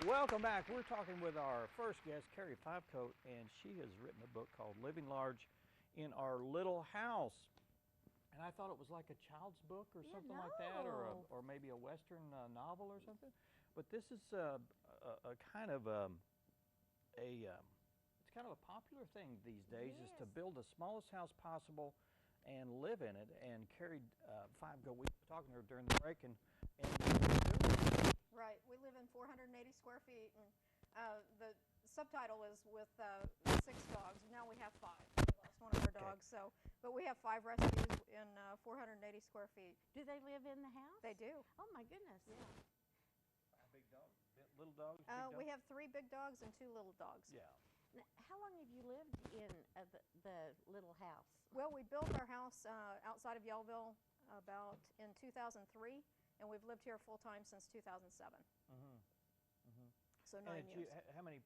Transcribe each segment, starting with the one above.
Welcome back. We're talking with our first guest, Carrie Fivecoat, and she has written a book called Living Large in Our Little House. And I thought it was like a child's book or something like that, or maybe a Western novel or something. But this is a kind of it's kind of a popular thing these days, is to build the smallest house possible and live in it. And Carrie Fivecoat, we were talking to her during the break, and Right. We live in 480 square feet, and the subtitle is with 6 dogs. Now we have 5. We lost one of our dogs, so but we have 5 rescues in 480 square feet. Do they live in the house? They do. Oh my goodness. Yeah. How big dogs? Little dogs? Big dogs? We have 3 big dogs and 2 little dogs. Yeah. Now, how long have you lived in the little house? Well, we built our house outside of Yellville about in 2003, and we've lived here full time since 2007. So 9 And years. how many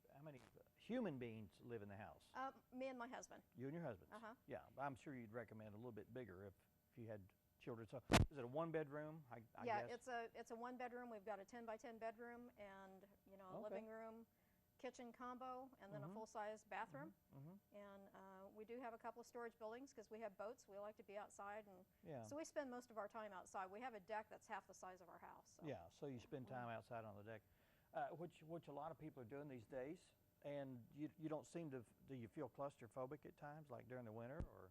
human beings live in the house? Me and my husband. You and your husband? Uh-huh. Yeah, I'm sure you'd recommend a little bit bigger if you had children. So is it a 1-bedroom, I Yeah, guess? it's a 1-bedroom. We've got a 10 by 10 bedroom and, you know, a Okay. living room, kitchen combo, and then a full-size bathroom. And we do have a couple of storage buildings because we have boats. We like to be outside, and Yeah. so we spend most of our time outside. We have a deck that's half the size of our house. So. Yeah, so you spend time outside on the deck, which a lot of people are doing these days. And you don't seem to, do you feel claustrophobic at times, like during the winter, or?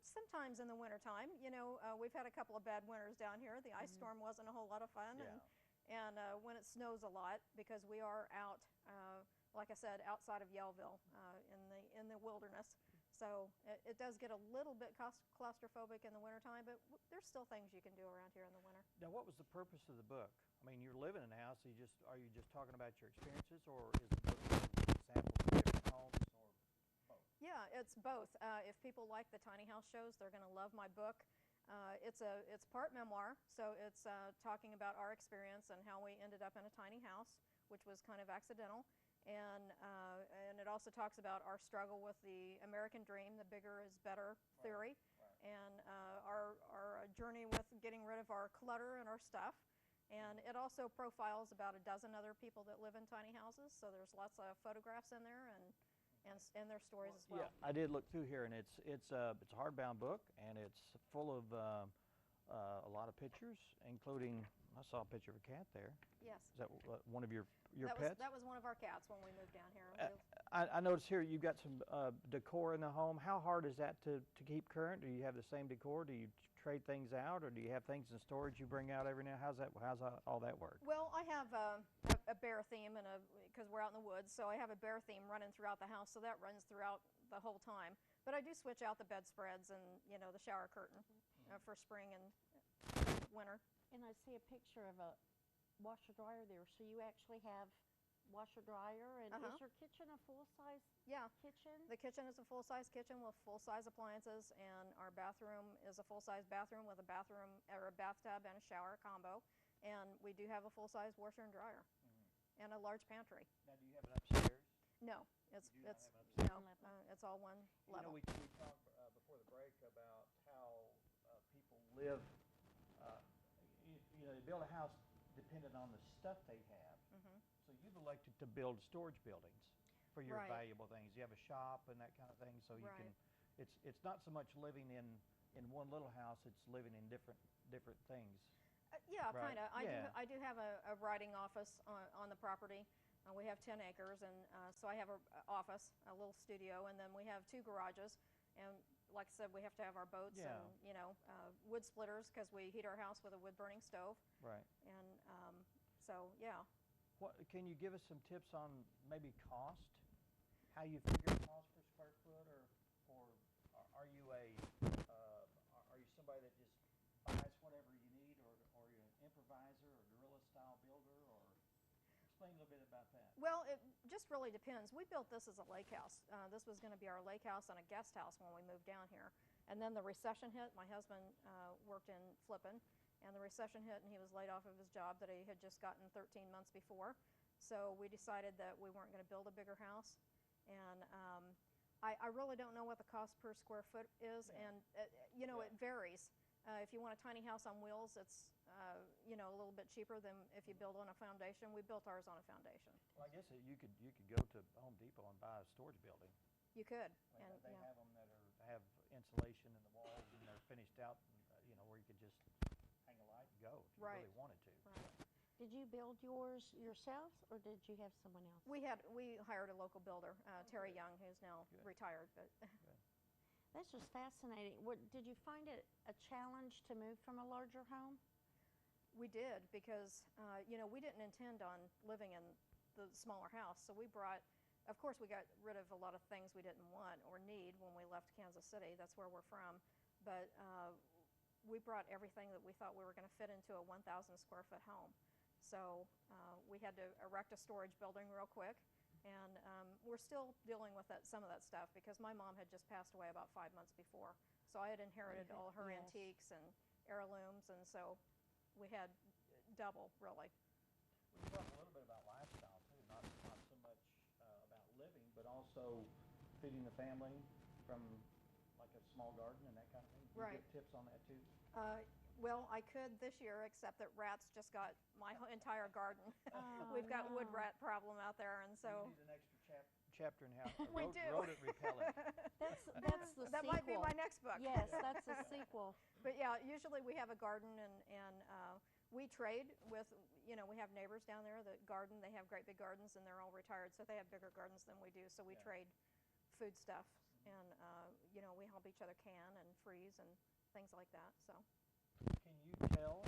Sometimes in the wintertime, you know, we've had a couple of bad winters down here. The ice storm wasn't a whole lot of fun, Yeah. and when it snows a lot, because we are out, like I said, outside of Yellville, in the wilderness. So it does get a little bit claustrophobic in the wintertime, but there's still things you can do around here in the winter. Now, what was the purpose of the book? I mean, you're living in a house. Are you just talking about your experiences, or is the book examples of different homes, or both? Yeah, it's both. If people like the tiny house shows, they're going to love my book. It's part memoir, so it's talking about our experience and how we ended up in a tiny house, which was kind of accidental. And it also talks about our struggle with the American dream, the bigger is better theory, and our journey with getting rid of our clutter and our stuff. And it also profiles about a dozen other people that live in tiny houses, so there's lots of photographs in there and their stories as well. Yeah, I did look through here, and it's a hardbound book, and it's full of a lot of pictures, including, I saw a picture of a cat there. Yes. Is that one of your That pets? that was one of our cats when we moved down here. I noticed here you've got some decor in the home. How hard is that to keep current? Do you have the same decor? Do you trade things out, or do you have things in storage you bring out every now? How's all that work? Well, I have a bear theme, because we're out in the woods, so I have a bear theme running throughout the house, so that runs throughout the whole time. But I do switch out the bedspreads and, you know, the shower curtain for spring and winter. And I see a picture of a washer dryer there. So you actually have washer dryer, and is your kitchen a full-size Yeah. kitchen? The kitchen is a full-size kitchen with full-size appliances, and our bathroom is a full-size bathroom with a bathroom or a bathtub and a shower combo. And we do have a full-size washer and dryer and a large pantry. Now, do you have it upstairs? No, it's You do not have it upstairs? no, it's all one You know, level. we talked before the break about how people live. You know, they build a house dependent on the stuff they have. So you've elected to build storage buildings for your Right. valuable things. You have a shop and that kind of thing, so you Right. can. It's not so much living in one little house; it's living in different things. Yeah, Right. kind of. Yeah. I do have a writing office on the property. We have 10 acres, and so I have an office, a little studio, and then we have 2 garages. And like I said, we have to have our boats Yeah. and, you know, wood splitters because we heat our house with a wood-burning stove. Right. And so, yeah. What can you give us some tips on maybe cost? How you figure cost per square foot, or are you are you somebody that just buys whatever you need, or are you an improviser or guerrilla style builder, or explain a little bit about that? Well, it just really depends. We built this as a lake house. This was going to be our lake house and a guest house when we moved down here. And then the recession hit. My husband worked in flipping, and the recession hit, and he was laid off of his job that he had just gotten 13 months before. So we decided that we weren't going to build a bigger house. And I really don't know what the cost per square foot is, Yeah. and you know, Yeah. it varies. If you want a tiny house on wheels, it's a little bit cheaper than if you build on a foundation. We built ours on a foundation. Well, I guess that you could go to Home Depot and buy a storage building. You could, Like, and they yeah. have them that have insulation in the walls and they're finished out, where you could just hang a light and go if you Right. really wanted to. Right. Did you build yours yourself, or did you have someone else? We hired a local builder, Terry good. Young, who's now Good. retired. But That's just fascinating. Did you find it a challenge to move from a larger home? we did because we didn't intend on living in the smaller house. So of course, we got rid of a lot of things we didn't want or need when we left Kansas City. That's where we're from. But we brought everything that we thought we were going to fit into a 1,000 square foot home. So we had to erect a storage building real quick. And we're still dealing with some of that stuff because my mom had just passed away about 5 months before. So I had inherited all her Yes. antiques and heirlooms, and so we had double, really. We can talk a little bit about lifestyle too, not so much about living, but also feeding the family from like a small garden and that kind of thing. Do you Right. give tips on that too? Well, I could this year, except that rats just got my entire garden. Oh, We've got wood no. rat problem out there, and so You need an extra chapter and a half. we do. Rodent repellent. That's the that sequel. might be my next book. Yes, that's a sequel. But yeah, usually we have a garden, and we trade with, we have neighbors down there that garden. They have great big gardens, and they're all retired, so they have bigger gardens than we do. So we Yeah. trade food stuff, and we help each other can and freeze and things like that. So Can you tell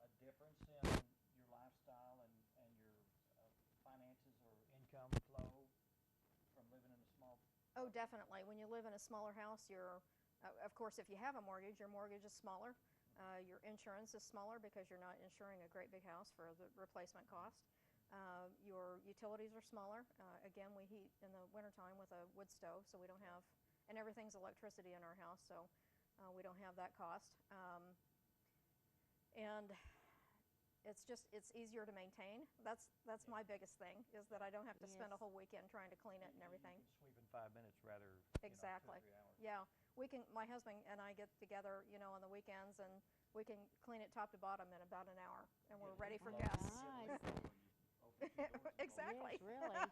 a difference in your lifestyle and your finances or income flow from living in a small? oh, definitely. When you live in a smaller house, of course, if you have a mortgage, your mortgage is smaller. Your insurance is smaller because you're not insuring a great big house for the replacement cost. Your utilities are smaller. Again, we heat in the wintertime with a wood stove, so we don't have, and everything's electricity in our house, so we don't have that cost. And it's easier to maintain. That's my biggest thing, is that I don't have to spend a Yes. whole weekend trying to clean it and everything. You can sweep in 5 minutes rather, Exactly. 2 or 3 hours. Yeah, my husband and I get together, on the weekends, and we can clean it top to bottom in about an hour, and we're ready for Get guests. Nice. lazy when you open 2 doors and go, Exactly. Yes, really.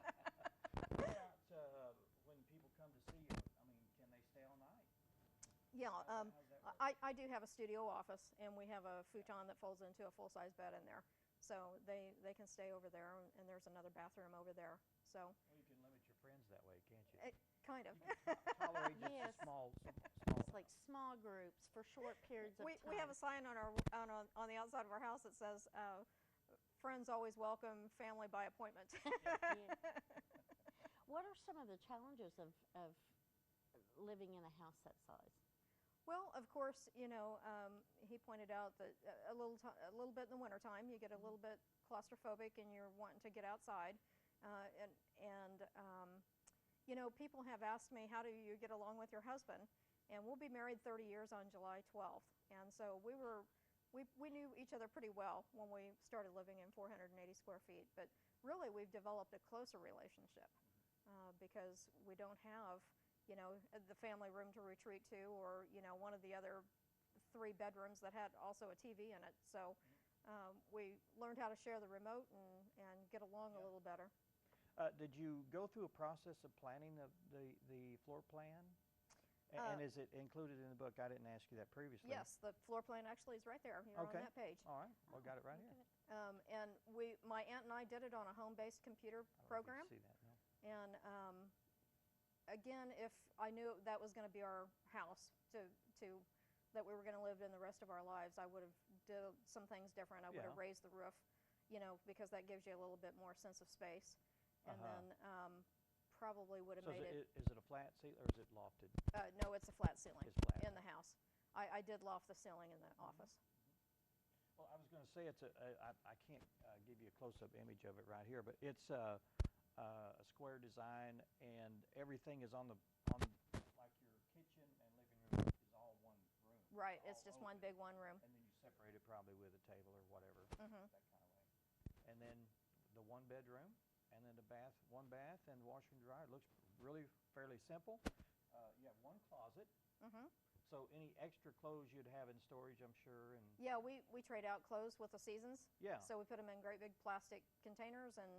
What about when people come to see you? I mean, can they stay all night? Yeah, How's that work? I do have a studio office, and we have a futon that folds into a full-size bed in there. So they can stay over there, and there's another bathroom over there. So Well, you can limit your friends that way, can't you? kind of. Tolerate just Yes. a small. It's like small groups for short periods of time. We have a sign on the outside of our house that says, "Friends always welcome, family by appointment." What are some of the challenges of living in a house that size? Well, of course, he pointed out that a little bit in the wintertime, you get a little bit claustrophobic and you're wanting to get outside. People have asked me, how do you get along with your husband? And we'll be married 30 years on July 12th. And so we knew each other pretty well when we started living in 480 square feet. But really, we've developed a closer relationship because we don't have the family room to retreat to, or one of the other 3 bedrooms that had also a TV in it. So we learned how to share the remote and get along a little better. Did you go through a process of planning the floor plan? And is it included in the book? I didn't ask you that previously. Yes, the floor plan actually is right there. You're Okay. on that page. All right. Well, got it right here. And my aunt and I did it on a home-based computer I don't know if program. you can see that, no? And again, if I knew that was going to be our house that we were going to live in the rest of our lives, I would have did some things different. I would have Yeah. raised the roof, because that gigives you a little bit more sense of space. And then probably would have So made is it. it a flat ceiling or is it lofted? No, it's a flat ceiling It's flat. in the house. I did loft the ceiling in the office. Well, I was going to say I can't give you a close-up image of it right here, but it's a square design, and everything is on like your kitchen and living room is all one room. Right, all it's just one open. big one room. And then you separate it probably with a table or whatever, Mhm. that kind of way. And then the 1 bedroom, and then the one bath and washer and dryer. It looks really fairly simple. You have 1 closet, Mhm. So any extra clothes you'd have in storage, I'm sure, and Yeah, we trade out clothes with the seasons. yeah. So we put them in great big plastic containers, and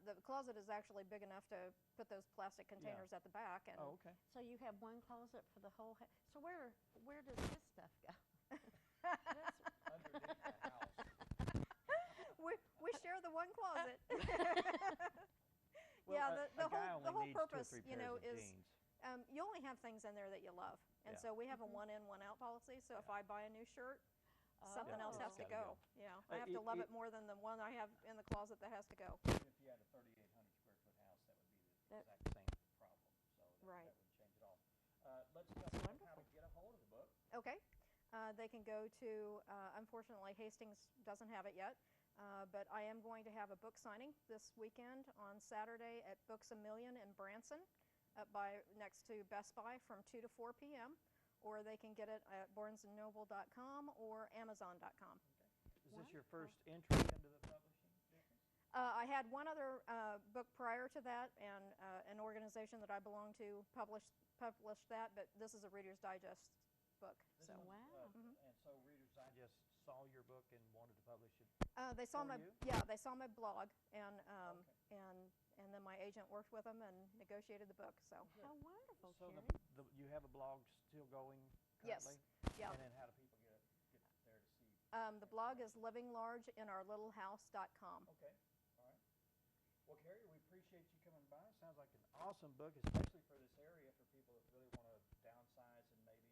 the closet is actually big enough to put those plastic containers at the back. And Oh, okay. So you have one closet for the whole house. So where does his stuff go? That's, Underneath the house. we share the one closet. Well, yeah, a the guy whole only needs purpose, 2 or 3 you know, pairs of is jeans. you only have things in there that you love, and Yeah. so we have a one in, one out policy. So if I buy a new shirt, something Yeah, else it's has to gotta go. go. Yeah, I have to it- love it- it more than the one I have in the closet that has to go. Even if you had a 3,800 square foot house, that would be the That- exact same problem. So Right. that wouldn't change at all. Let's tell That's people how wonderful. to get a hold of the book. Okay. They can go to, unfortunately, Hastings doesn't have it yet, but I am going to have a book signing this weekend on Saturday at Books A Million in Branson, up by next to Best Buy from 2 to 4 p.m., or they can get it at barnesandnoble.com or amazon.com. Is this your first entry into the publishing business? I had one other book prior to that, and an organization that I belong to published that, but this is a Reader's Digest book. This So one's, Wow. And so Reader's Digest saw your book and wanted to publish it. they saw For my you? they saw my blog, and Okay. and then my agent worked with them and negotiated the book. So how wonderful, So Carrie. you have a blog still going Yes. currently? yeah, And then how do people get there to see? the blog is livinglargeinourlittlehouse.com. Okay, all right. Well, Carrie, we appreciate you coming by. Sounds like an awesome book, especially for this area, for people that really want to downsize and maybe,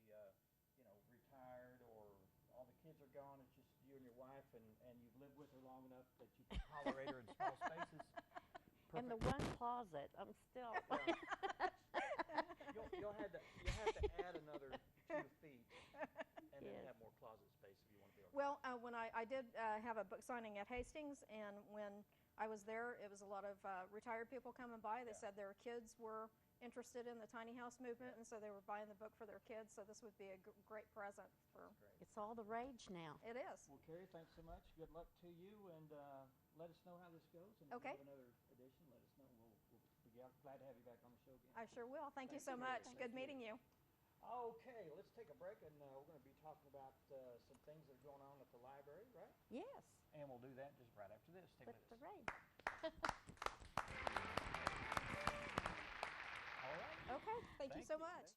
retired, or all the kids are gone. It's just you and your wife, and you've lived with her long enough that you can tolerate her in small spaces. And the Perfect. one closet, I'm still. You'll have to add another 2 feet, and then Yes. have more closet space if you want to be able to. Well, when I did have a book signing at Hastings, and when I was there, it was a lot of retired people coming by. They Yeah. said their kids were interested in the tiny house movement, and so they were buying the book for their kids. So this would be a great present for. Great. It's all the rage now. It is. Well, Carrie, thanks so much. Good luck to you, and let us know how this goes. And Okay. if you have another edition, let us know. We'll be glad to have you back on the show again. I sure will. Thank you Thank so you. much. Thank Good you. meeting you. Okay, let's take a break, and we're going to be talking about some things that are going on at the library, right? Yes, And we'll do that just right after this. Stay but with the us. rage. All right. Okay. Thank you Thank so you. much.